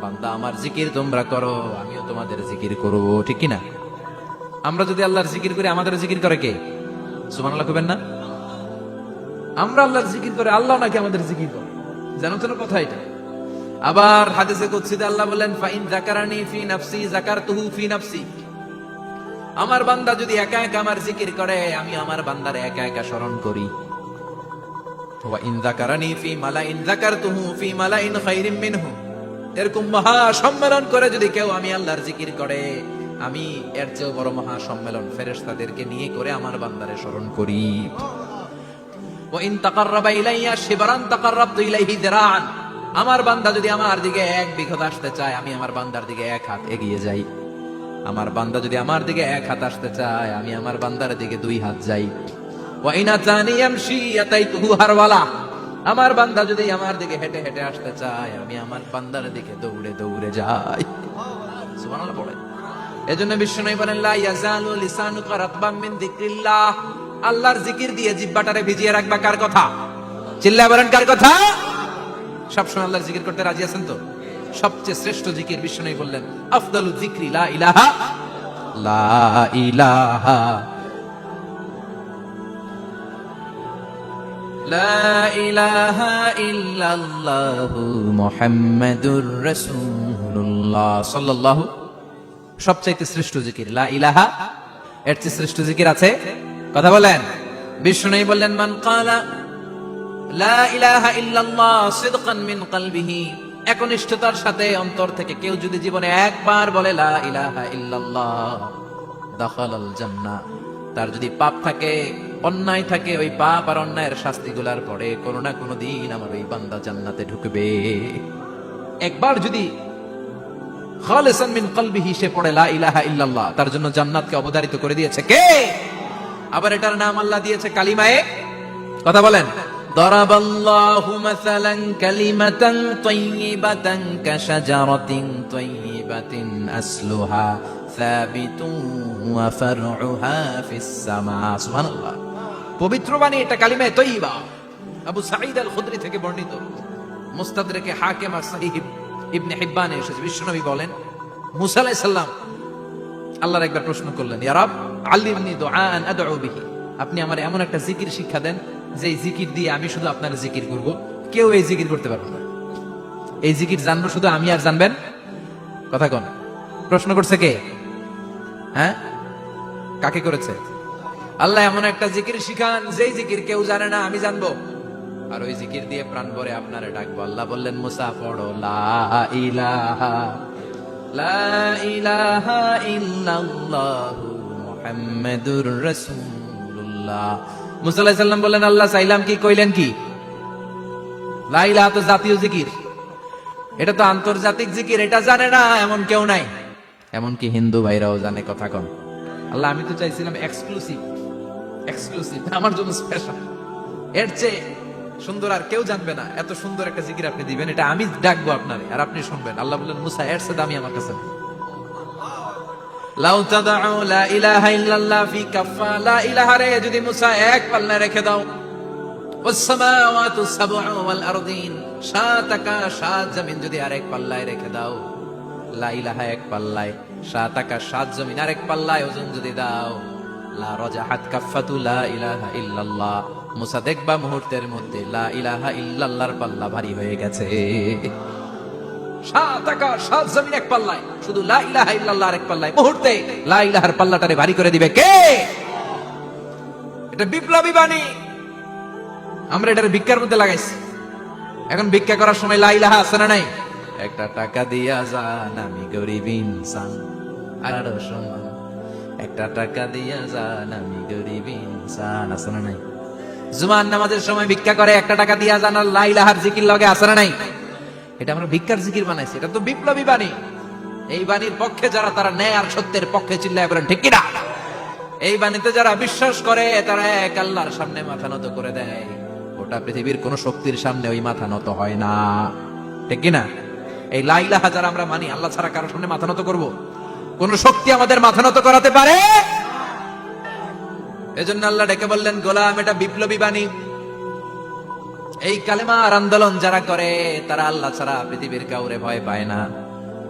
বান্দা আমার জিকির তোমরা করো, আমিও তোমাদের জিকির করব, ঠিক কি না? আমরা যদি আল্লাহর জিকির করি, আমাদের জিকির করে কে? সুবহানাল্লাহ কইবেন না? আমরা আল্লাহর জিকির করে, আল্লাহ নাকি আমাদের জিকির করে? জানো তো কথা এটা। আবার হাদিসে কুদসিতে আল্লাহ বলেন, ফাইন যাকারানি ফি নাফসি যাকারতুহু ফি নাফসি, আমার বান্দা যদি একা একা আমার জিকির করে, আমি আমার বান্দারে একা একা স্মরণ করি। ওয়া ইন যাকারানি ফি মালাইন যাকারতুহু ফি মালাইন খায়রিম মিনহু, এরকম মহা সম্মেলন করে যদি কেউ আমি আল্লাহর জিকির করে, আমি এর চেয়ে বড় মহা সম্মেলন ফেরেশতাদেরকে নিয়ে করে আমার বান্দারে স্মরণ করি। ওয়া ইন তাকাররাবা ইলাইয়া শিবরান তাকাররাবতু ইলাইহি দিরান, আমার বান্দা যদি আমার দিকে এক বিঘত আসতে চায়, আমি আমার বান্দার দিকে এক হাত এগিয়ে যাই। আমার বান্দা যদি আমার দিকে এক হাত আসতে চায়, আমি আমার বান্দার দিকে দুই হাত যাই। ওয়া ইন আতানি ইয়ামশি আতাইতুহু হারওয়ালা, আমার বান্দা যদি আমার দিকে হেঁটে হেঁটে আসতে চায়, আমি আমার বান্দার দিকে দৌড়ে দৌড়ে যাই। সুবহানাল্লাহ পড়ে। এজন্য বিষ্ণু বলেন, লা ইয়াজালু লিসানুকা রাতবাম মিন যিকরিল্লাহ, আল্লাহর জিকির দিয়ে জিহ্বাটারে ভিজিয়ে রাখবা। কার কথা? চিল্লায় বলেন, কার কথা? সবসময় আল্লাহর জিকির করতে রাজি আছেন তো? সবচেয়ে শ্রেষ্ঠ জিকির বিষ্ণু বললেন, আফদালু যিকরি লা ইলাহা লা ইলাহা লা ইলাহা ইল্লাল্লাহু মুহাম্মাদুর রাসূলুল্লাহ সাল্লাল্লাহু, সবচাইতে শ্রেষ্ঠ জিকির লা ইলাহা। এর চেয়ে শ্রেষ্ঠ জিকির আছে? কথা বলেন। বিষ্ণু বললেন, মান ক্বালা লা ইলাহা ইল্লাল্লাহ সিদকান মিন কলবিহি, একনিষ্ঠতার সাথে অন্তর থেকে কেউ যদি জীবনে একবার বলে লা ইলাহা ইল্লাল্লাহ, দাখালাল জান্নাহ, তার যদি পাপ থাকে, অন্যায় থাকে, ওই পাপ আর অন্যায়ের শাস্তিগুলার পরে কোনো না কোনো দিন আমার ওই বান্দা জান্নাতে ঢুকবে। একবার যদি খালিসান মিন কলবিহি সে পড়ে লা ইলাহা ইল্লাল্লাহ, তার জন্য জান্নাতকে অবধারিত করে দিয়েছে কে? আবার এটার নাম আল্লাহ দিয়েছে কালিমায়ে। কথা বলেন। দরাবাল্লাহু মাসালান কালিমাতান তাইয়িবাতান কাশাজারাতিন তাইয়িবাতিন আসলুহা সাবিতুন ওয়া ফারউহা ফিস সামা। সুবহানাল্লাহ। পবিত্র বাণী, এটা কালিমা তয়্যিবা। আবু সাঈদ আল খুদরি থেকে বর্ণিত, মুস্তাদরাকে হাকিম আর সহিহ ইবনে হিব্বানে এসেছে। বিশ্বনবী বলেন, মুসা আলাইহিস সালাম আল্লাহর একবার প্রশ্ন করলেন, ইয়া রব আল্লিমনি দুআআন আদউ বিহি, আপনি আমার এমন একটা জিকির শিক্ষা দেন যে জিকির দিয়ে আমি শুধু আপনার জিকির করব, কেউ এই জিকির করতে পারবে না। এই জিকির জানবো শুধু আমি, আর জানবেন কথা কোন? প্রশ্ন করছে কে? হ্যাঁ, কাকে করেছে? আল্লাহ এমন একটা জিকির শিখান যেই জিকির কেউ জানে না, আমি জানবো, আর ওই জিকির দিয়ে প্রাণ ভরে আপনারে ডাকবো। আল্লাহ বললেন, মুসা পড়ো লা ইলাহা ইল্লাল্লাহু মুহাম্মাদুর রাসূলুল্লাহ। মুসা আলাইহিস সালাম বললেন, আল্লাহ চাইলাম কি, কইলেন কি? লা ইলাহা তো জাতীয় জিকির, এটা তো আন্তর্জাতিক জিকির, এটা জানে না এমন কেউ নাই, এমনকি হিন্দু ভাইরাও জানে। কথা কন। আল্লাহ আমি তো চাইছিলাম এক্সক্লুসিভ, আমার জন্য স্পেশাল, এর চেয়ে সুন্দর আর কেউ জানবে না। এত সুন্দর একটা জিকির আপনি দিবেন, এটা আমি ডাকবো আপনারে আর আপনি শুনবেন। আল্লাহ বললেন, মুসা এর চেয়ে দামি আমার কাছে লাউ তাদউ লা ইলাহা ইল্লাল্লাহ ফি কাফা, লা ইলাহা রে যদি মুসা এক পাল্লায় রেখে দাও, ওয়াস সামাওয়াতু সাবউ ওয়াল আরদিন, সাত আকাশ সাত জমিন যদি আরেক পাল্লায় রেখে দাও, লা ইলাহা এক পাল্লায়, সাত আকাশ সাত জমিন আরেক পাল্লায় ওজন যদি দাও, লা রাজাহাত কাফাতু লা ইলাহা ইল্লাল্লাহ, মুসা দেখবা মুহূর্তের মধ্যে লা ইলাহা ইল্লাল্লাহর পাল্লা ভারী হয়ে গেছে। সাত আকাশ সাত জমিন এক পাল্লায়, শুধু লা ইলাহা ইল্লাল্লাহর এক পাল্লায়, মুহূর্তে লা ইলাহার পাল্লাটারে ভারী করে দিবে কে? এটা বিপ্লবী বাণী। আমরা এটার ভিক্ষার মধ্যে লাগাইছি। এখন ভিক্ষা করার সময় লা ইলাহা আছে না নাই? একটা টাকা দিয়া যান, আমি গরিব ইনসান, আর সমান, একটা টাকা দিয়া যান, আমি গরিব ইনসান, আছে না নাই? জুমার নামাজের সময় ভিক্ষা করে, একটা টাকা দিয়া যান, আর লা ইলাহার জিকির লগে, আছে না নাই? এটা আমরা ভিক্ষার জিকির বানাইছি, এটা তো বিপ্লবী বাণী। এই বাণীর পক্ষে যারা, তারা ন্যায় আর সত্যের পক্ষে চিল্লায় বলেন ঠিক কিনা? এই বাণীতে যারা বিশ্বাস করে, তারা এক আল্লাহর সামনে মাথা নত করে দেয়। গোটা পৃথিবীর কোন শক্তির সামনে ওই মাথা নত হয় না, ঠিক কিনা? এই লা ইলাহা যারা আমরা মানি, আল্লাহ ছাড়া কারোর সামনে মাথা নত করব? কোন শক্তি আমাদের মাথা নত করাতে পারে? এজন্য আল্লাহ ডেকে বললেন, গোলাম এটা বিপ্লবী বাণী। এই কালেমার আন্দোলন যারা করে, তারা আল্লাহ ছাড়া পৃথিবীর কাউরে ভয় পায় না,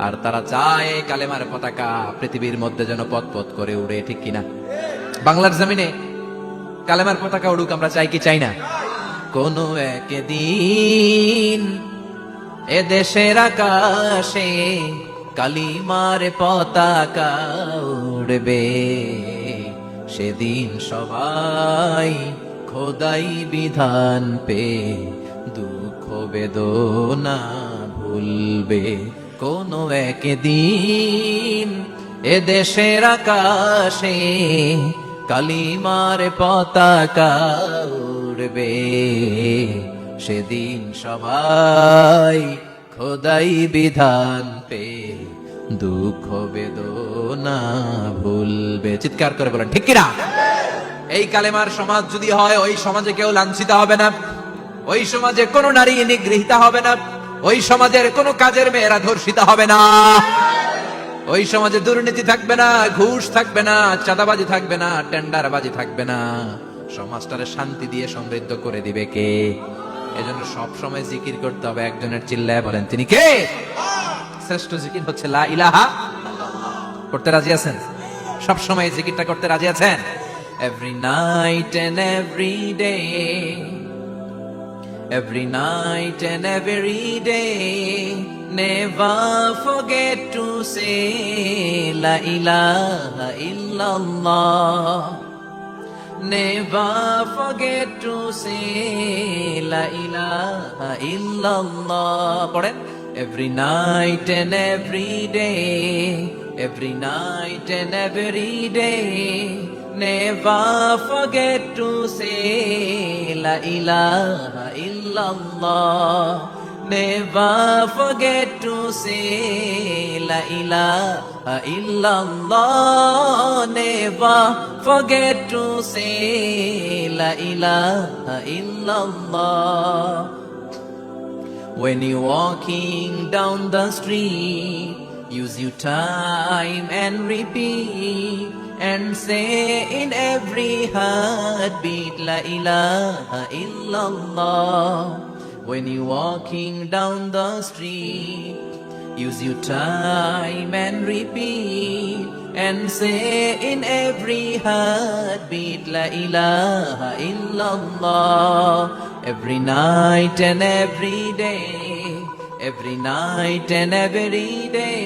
আর তারা চায় কালেমার পতাকা পৃথিবীর মধ্যে যেন পথ পথ করে উড়ে, ঠিক কিনা? বাংলার জমিনে কালেমার পতাকা উড়ুক, আমরা চাই কি চাই না? কোন একদিন এ দেশের আকাশে কালিমার পতাকা উড়বে, সেদিন সবাই খোদাই বিধান পে দুঃখ বেদনা ভুলবে। কোন একদিন এ দেশের আকাশে কালিমার পতাকা উড়বে, সেদিন সবাই খোদাই বিধান পে দুঃখ বেদনা ভুলবে। চিৎকার করে বলেন ঠিক কিনা? এই কালেমার সমাজ যদি হয়, ওই সমাজে কেউ লাঞ্ছিত হবে না, ওই সমাজে কোন নারী নিগৃহীতা হবে না, ওই সমাজের কোন কাজের মেয়েরা ধর্ষিত হবে না, ওই সমাজে দুর্নীতি থাকবে না, ঘুষ থাকবে না, চাঁদাবাজি থাকবে না, টেন্ডারবাজি থাকবে না। সমাজটারে শান্তি দিয়ে সমৃদ্ধ করে দিবে কে? এজন্য সব সময় জিকির করতে হবে একজনের, চিল্লায় বলেন তিনি কে? শ্রেষ্ঠ জিকির হচ্ছে লা ইলাহা। করতে রাজি আছেন? সব সময় জিকিরটা করতে রাজি আছেন? Every night and every day, every night and every day, never forget to say la ilaha illallah, never forget to say la ilaha illallah. পড়েন, every night and every day, every night and every day, never forget to say la ilaha illallah, never forget to say la ilaha illallah, never forget to say la ilaha illallah. When you're walking down the street, Use your time and repeat and say in every heartbeat, La ilaha illallah. When you're walking down the street, use your time and repeat and say in every heartbeat, La ilaha illallah. Every night and every day, every night and every day,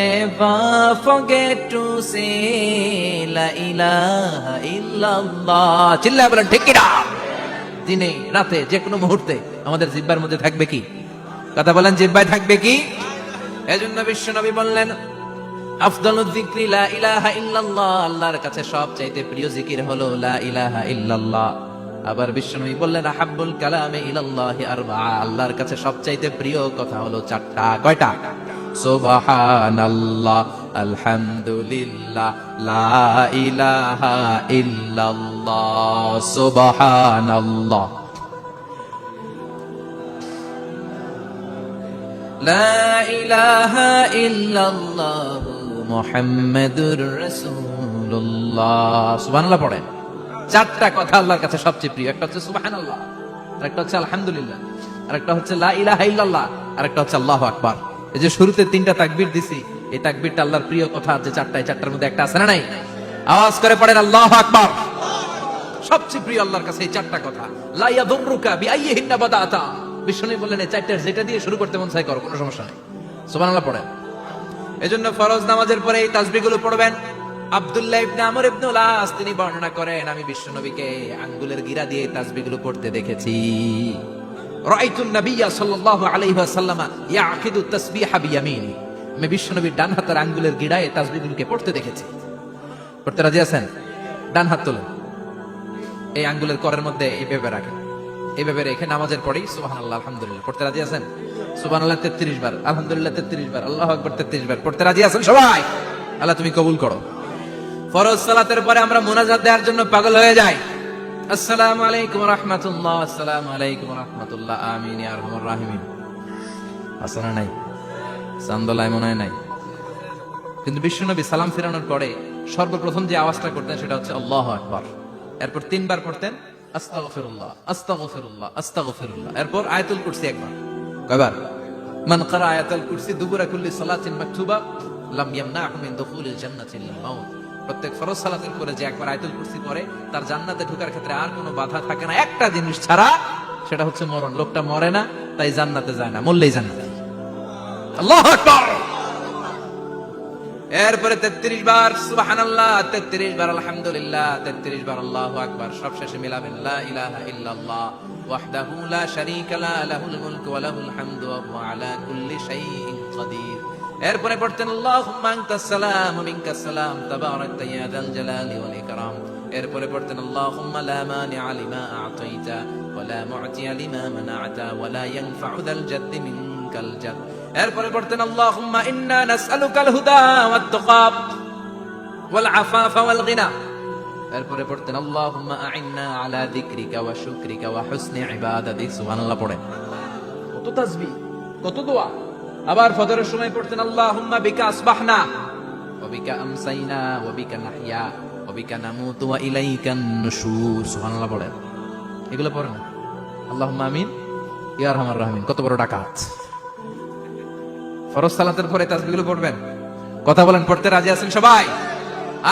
never forget to say La ilaha illallah. চিল্লায় বলেন ঠিক কিনা? দিনে রাতে যে কোনো মুহূর্তে আমাদের জিহ্বার মধ্যে থাকবে কি? কথা বলেন, জিহ্বায় থাকবে কি? এজন্য বিশ্বনবী বললেন আফদালুয যিকরি লা ইলাহা ইল্লাল্লাহ, আল্লাহর কাছে সবচাইতে প্রিয় জিকির হলো লা ইলাহা ইল্লাল্লাহ। আবার বিশ্বনবী বললেন আহাব্বুল কালামে ইলাল্লাহি আরবাআ, আল্লাহর কাছে সবচাইতে প্রিয় কথা হলো চারটা। কয়টা? সুবহানাল্লাহ, আলহামদুলিল্লাহ, লা ইলাহা ইল্লাল্লাহ। সুবহানাল্লাহ, লা ইলাহা ইল্লাল্লাহ, মুহাম্মাদুর রাসূলুল্লাহ। সুবহানাল্লাহ পড়েন। চারটা কথা আল্লাহর কাছে সবচেয়ে প্রিয়। একটা হচ্ছে সুবহানাল্লাহ, আরেকটা হচ্ছে আলহামদুলিল্লাহ, আরেকটা হচ্ছে লা ইলাহা ইল্লাল্লাহ, আরেকটা হচ্ছে আল্লাহু আকবার। এই যে শুরুতে তিনটা তাকবীর দিছি, এই তাকবীরটা আল্লাহর প্রিয় কথা যে চারটা, এই চারটার মধ্যে একটা আছে না নাই? আওয়াজ করে পড়েন আল্লাহু আকবার। সবচেয়ে প্রিয় আল্লাহর কাছে এই চারটা কথা। লা ইয়াদুররুকা বিআইয়িহিন্না বাদাতা, বিষ্ণু বললেন এই চারটার যেটা দিয়ে শুরু করতে মন চাই করো, কোনো সমস্যা নেই। সুবহানাল্লাহ পড়েন। এজন্য ফরজ নামাজের পরে এই তাসবিহগুলো পড়বেন। আব্দুল্লাহ ইবনে আমর ইবনে আস তিনি বর্ণনা করেন, আমি বিশ্বনবীকে আঙ্গুলের গিরা দিয়ে তাসবিহগুলো পড়তে দেখেছি। রাআইতুন নাবিয়্যা সাল্লাল্লাহু আলাইহি ওয়াসাল্লাম ইয়াকিদু তাসবিহা বিয়ামিনি, আমি বিশ্বনবীর ডান হাতের আঙ্গুলের গিরায় তাসবিহগুলোকে পড়তে দেখেছি। পড়তে রাজি আছেন? ডান হাত তুলেন, এই আঙ্গুলের করের মধ্যে এইভাবে রাখেন, এইভাবে রেখে নামাজের পরেই সুবহানাল্লাহ আলহামদুলিল্লাহ পড়তে রাজি আছেন? সুবহানাল্লাহ 33 বার, আলহামদুলিল্লাহ 33 বার, আল্লাহু আকবার 33 বার পড়তে রাজি আছেন সবাই? আল্লাহ তুমি কবুল করো। ফরজ সালাতের পরে আমরা মুনাজাত দেওয়ার জন্য পাগল হয়ে যাই। আসসালামু আলাইকুম ওয়া রাহমাতুল্লাহ, আসসালামু আলাইকুম ওয়া রাহমাতুল্লাহ, আমিন ইয়া আরহামার রাহিমিন। আসলে নাই, চান্দলায় মনে হয় নাই। কিন্তু বিশ্বনবী সালাম ফিরানোর পরে সর্বপ্রথম যে আওয়াজটা করতেন সেটা হচ্ছে আল্লাহু আকবার। এরপর 3 বার পড়তেন আস্তাগফিরুল্লাহ, আস্তাগফিরুল্লাহ, আস্তাগফিরুল্লাহ। এরপর আয়াতুল কুরসি একবার। কয়বার? মান ক্বারা আয়াতুল কুরসি দুবুরা কুল্লি সালাতিন মাকতুবা লাম ইয়ামনাহু মিন দুখুলিল জান্নাতি ইল্লাল মাউত। প্রত্যেক ফরজ সালাতের পরে যে একবার আয়াতুল কুরসি পড়ে তার জান্নাতে ঢোকার ক্ষেত্রে আর কোনো বাধা থাকে না, একটা জিনিস ছাড়া, সেটা হচ্ছে মরণ। লোকটা মরে না তাই জান্নাতে যায় না, মরলেই জান্নাতে। আল্লাহু আকবার। এরপরে 33 বার সুবহানাল্লাহ, 33 বার আলহামদুলিল্লাহ, 33 বার আল্লাহু আকবার। সব শেষে মিলাবেন লা ইলাহা ইল্লাল্লাহ ওয়াহদাহু লা শারীকা লা লাহুল মুলকু ওয়া লাহুল হামদু ওয়া হুয়া আলা কুল্লি শাইইন কাদির। এরপরে পড়তেন আল্লাহুম্মা আনতাস সালাম ওয়া মিনকাস সালাম তাবারাকতা ইয়া যাল জালালি ওয়াল ইকরাম। এরপরে পড়তেন আল্লাহুম্মা লা মানিআ লিমা আ'তাইতা ওয়া লা মু'তিয়া লিমা মানা'তা ওয়া লা ইয়ানফা'ু যাল জাদ্দি মিনকাল জাদ। এরপরে পড়তেন আল্লাহুম্মা ইন্না নাসআলুকাল হুদা ওয়াত তুকা ওয়াল আফাফা ওয়াল গিনা। এরপরে পড়তেন আল্লাহুম্মা আ'ইন্না আলা যিকরিকা ওয়া শুকরিকা ওয়া হুসনি ইবাদাতিক। সুবহানাল্লাহ পড়েন। কত তাসবিহ, কত দোয়া। আবার ফজরের সময় পড়তেন আল্লাহুম্মা বিকা আসবাহনা ওয়া বিকা আমসাইনা ওয়া বিকা নাহইয়া ওয়া বিকা নামুতু ওয়া ইলাইকান নুশুর। সুবহানাল্লাহ পড়েন। এগুলো পড়েন আল্লাহুম্মা আমিন ইয়া আরহামার রাহিমিন। কত বড় ডাকাত। ফরজ সালাতের পরে তাসবিহগুলো পড়বেন। কথা বলেন, পড়তে রাজি আছেন সবাই?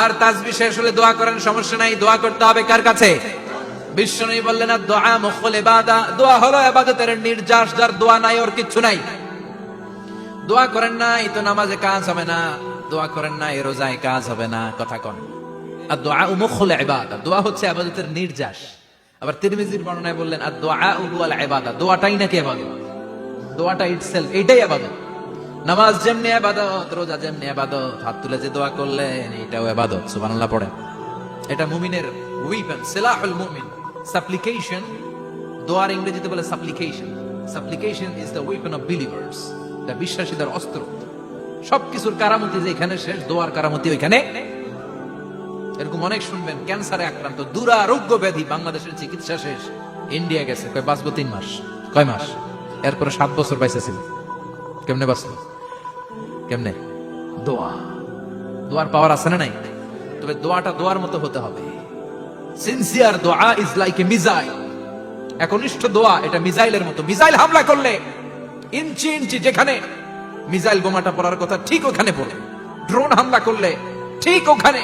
আর তাসবিহ শেষ হলে দোয়া করেন, সমস্যা নাই। দোয়া করতে হবে কার কাছে? বিশ্বনবী বললেন দুআ মুখুল ইবাদা, দোয়া হলো ইবাদতের নির্যাস। যার দোয়া নাই ওর কিচ্ছু নাই। দোয়া করেন নাই তো নামাজে কাজ হবে না, দোয়া করেন নাই রোজায় কাজ হবে না। কথা কোন? আর দোয়া মুখুল ইবাদা, দোয়া হচ্ছে ইবাদতের নির্যাস। আবার তিরমিজির বর্ণনায় বললেন আর দোয়া হুয়াল ইবাদা, দোয়াটাই নাকি ইবাদত, দোয়াটা ইটসেলফ এইটাই ইবাদত। নামাজ যেমনি ইবাদত, রোজা যেমনি ইবাদত, হাত তুলে যে দোয়া করলেন এটাও ইবাদত। সুবহানাল্লাহ পড়েন। এটা মুমিনের ওয়েপন, সিলাহুল মুমিন। সাপ্লিকেশন, দোয়ার ইংরেজিতে বলে সাপ্লিকেশন। সাপ্লিকেশন is the weapon of believers, এটা বিশ্বাসীদের অস্ত্র। সবকিছুর কারামতি যেখানে শেষ, দোয়ার কারামতি ওইখানে। এরকম অনেক শুনবেন ক্যান্সারে আক্রান্ত, দুরারোগ্য ব্যাধি, বাংলাদেশের চিকিৎসা শেষ, ইন্ডিয়া গেছে, কয় বাঁচবো 3 মাস। কয় মাস? এরপরে 7 বছর বাইসে ছিল। কেমনে বাঁচলো? কেমনে? দোয়া। দোয়ার পাওয়ার আছে না নাই? তবে দোয়াটা দোয়ার মতো হতে হবে। সিনসিয়ার দোয়া ইজ লাইক এ মিসাইল। একনিষ্ঠ দোয়া এটা মিসাইলের মতো। মিসাইল হামলা করলে ইঞ্চি ইঞ্চি যেখানে মিসাইল বোমাটা পড়ার কথা ঠিক ওখানে পড়ে। ড্রোন হামলা করলে ঠিক ওখানে,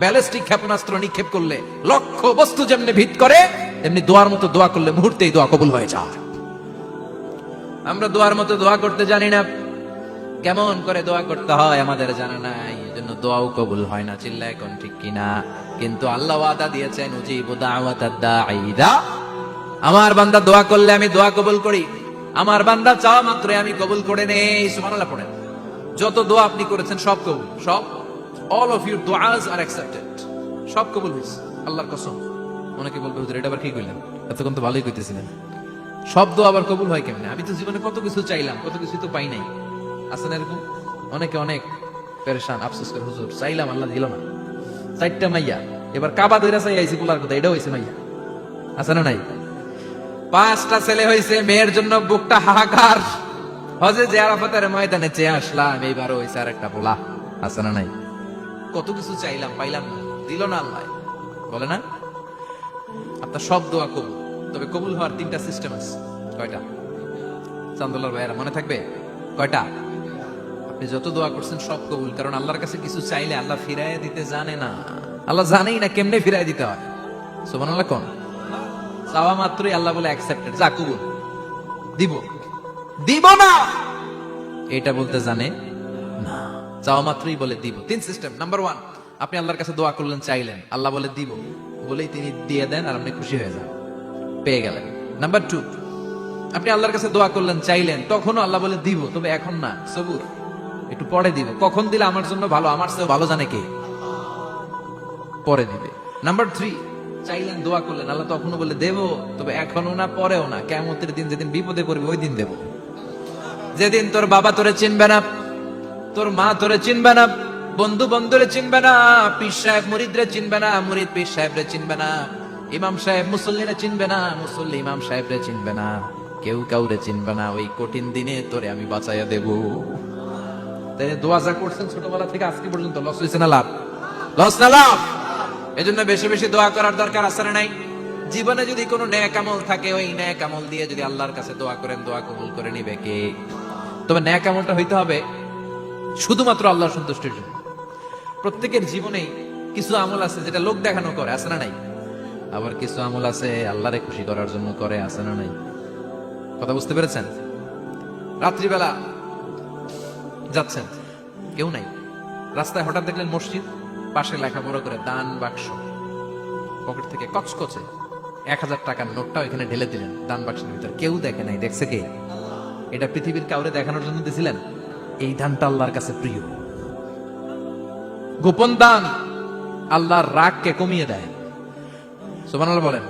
ব্যালিস্টিক ক্ষেপণাস্ত্র নিক্ষেপ করলে লক্ষ্য বস্তু যেমনি ভিত করে, তেমনি দোয়ার মতো দোয়া করলে মুহূর্তেই দোয়া কবুল হয়ে যায়। আমরা দোয়ার মতো দোয়া করতে জানি না, কেমন করে দোয়া করতে হয় আমাদের জানা নাই, এজন্য দোয়াও কবুল হয় না। চিল্লা এখন ঠিক কিনা? কিন্তু আল্লাহ ওয়াদা দিয়েছেন, উজিবু দাওয়াতাদ দাঈদা, আমার বান্দা দোয়া করলে আমি দোয়া কবুল করি, আমার বান্দা চাওয়া মাত্রই আমি কবুল করে নেই। সুবহানাল্লাহ পড়েন। যত দোয়া আপনি করেছেন সব কবুল, সব, অল অফ ইউর দুআস আর অ্যাকসেপ্টেড, সব কবুল হয়েছে আল্লাহর কসম। অনেকে বলবে হুজুর এটা আবার কি কইলেন, এতক্ষণ তো ভালোই কইতেছিলেন, সব দোয়া আবার কবুল হয় কেমনে? আমি তো জীবনে কত কিছু চাইলাম, কত কিছু তো পাই নাই। আসেন এরকম অনেকে অনেক পেরেশান, আফসোস করে হুজুর চাইলাম আল্লাহ দিল না। 4টা মাইয়া, এবার কাবা ধইরা চাই আইছি পোলার কথা, এটা হইছে মাইয়া। আছে না নাই? 5টা ছেলে হইছে, মেয়ের জন্য বুকটা হাহাকার। হজে যে আরাফাতের ময়দানে চেয়ে আসলাম, এইবারও হইছে আরেকটা পোলা। আছে না নাই? কত কিছু চাইলাম, পাইলাম না, দিল না আল্লাহ। বলে না আপনার সব দোয়া কবুল, তবে কবুল হওয়ার 3টা সিস্টেম আছে। কয়টা? চান্দুল্লাহর ভাইয়েরা মনে থাকবে? কয়টা? আপনি যত দোয়া করছেন সব কবুল, কারণ আল্লাহর কাছে কিছু চাইলে আল্লাহ ফিরাইয়া দিতে জানে না। আল্লাহ জানেই না কেমনে ফিরাই দিতে হয়। সুবহানাল্লাহ কোন? চাওয়া মাত্রই আল্লাহ বলে অ্যাকসেপ্টেড, যা কবুল, দিব দিব না এটা বলতে জানে না, চাওয়া মাত্রই বলে দিব। 3 সিস্টেম। নাম্বার 1, আপনি আল্লাহর কাছে দোয়া করলেন, চাইলেন, আল্লাহ বলে দিব, বলেই তিনি দিয়ে দেন আর আপনি খুশি হয়ে যান, পেয়ে গেলেন। নাম্বার 2, আপনি আল্লাহর কাছে দোয়া করলেন, চাইলেন, তখনও আল্লাহ বলে দিব, তবে এখন না, সবুর, একটু পরে দিব। কখন দিলে আমার জন্য ভালো, আমার চেয়ে ভালো জানে কে, পরে দিবে। নাম্বার 3, চাইলেন, দোয়া করলেন, আল্লাহ তখনও বলে দেব, তবে এখনো না, পরেও না, কিয়ামতের দিন যেদিন বিপদে পড়বে ওই দিন দেব। যেদিন তোর বাবা তোরে চিনবে না, তোর মা তোরে চিনবে না, বন্ধু বন্ধুরে চিনবে না, পীর সাহেব মুরিদরে চিনবে না, মুরিদ পীর সাহেবরে চিনবে না, ইমাম সাহেব মুসল্লিরে চিনবে না, মুসল্লি ইমাম সাহেবরে চিনবে না, কেউ কাউরে চিনবে না। ওই কঠিন দিনে তোরে আমি বাঁচাইয়া দেব। তাই দোয়া যা করছেন ছোটবেলা থেকে আজকে পর্যন্ত, লস হয়েছে না লাভ? লস না লাভ? এজন্য বেশি বেশি দোয়া করার দরকার আছে না নাই? জীবনে যদি কোনো নেক আমল থাকে, ওই নেক আমল দিয়ে যদি আল্লাহর কাছে দোয়া করেন, দোয়া কবুল করে নিবে কে? তবে নেক আমলটা হইতে হবে শুধুমাত্র আল্লাহর সন্তুষ্টির জন্য। প্রত্যেকের জীবনেই কিছু আমল আছে যেটা লোক দেখানো করে, আছে না নাই? আবার কিছু আমল আছে আল্লাহরে খুশি করার জন্য করে, আছে না নাই? কথা বুঝতে পেরেছেন? রাত্রিবেলা যাচ্ছেন, কেউ নাই, রাস্তায় হঠাৎ দেখলেন মসজিদ, পাশে লেখা বড় করে দান বাক্স, পকেট থেকে কচকচে 1000 টাকার নোটটা এখানে ঢেলে দিলেন দান বাক্সের ভিতর। কেউ দেখে নাই, দেখছে কে? এটা পৃথিবীর কাউরে দেখানোর জন্য দিছিলেন? এই দানটা আল্লাহর কাছে প্রিয়। গোপন দান আল্লাহর রাগকে কমিয়ে দেয়। সুবহানাল্লাহ বলেন।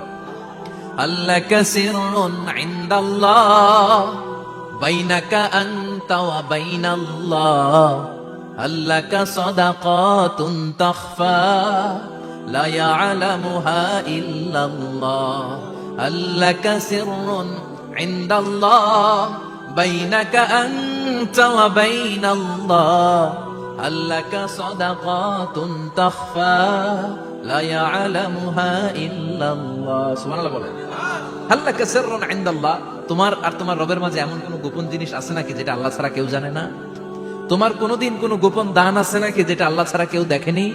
আল্লাকা সিররুন ইনদাল্লাহ বাইনাকা আনতা ওয়া বাইনাল্লাহ, আল্লাকা সাদাকাতুন তাখফা লা ইয়ালামুহা ইল্লাল্লাহ, আল্লাকা সিররুন ইনদাল্লাহ বাইনাকা আনতা ওয়া বাইনাল্লাহ, আল্লাকা সাদাকাতুন তাখফা লা ইয়ালামুহা ইল্লাল্লাহ। সুবহানাল্লাহ বলেন। আল্লাকা সিররুন ইনদাল্লাহ, তোমার আর তোমার রবের মাঝে এমন কোন গোপন জিনিস আছে নাকি যেটা আল্লাহ ছাড়া কেউ জানে না? তোমার কোনোদিন কোনো গোপন দান আছে নাকি যেটা আল্লাহ ছাড়া কেউ দেখেনি?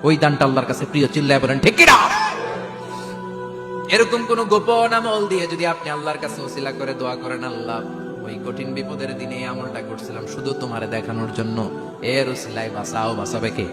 ওই দানটা আল্লাহর কাছে প্রিয়। চিল্লায় বলেন ঠিক কি না? এরকম কোন গোপন আমল দিয়ে যদি আপনি আল্লাহর কাছে ওসিলা করে দোয়া করেন, আল্লাহ ওই কঠিন বিপদের দিনে এই আমলটা করছিলাম শুধু তোমারে দেখানোর জন্য, এর ওসিলায় বাঁচাও, বাঁচাবে কে?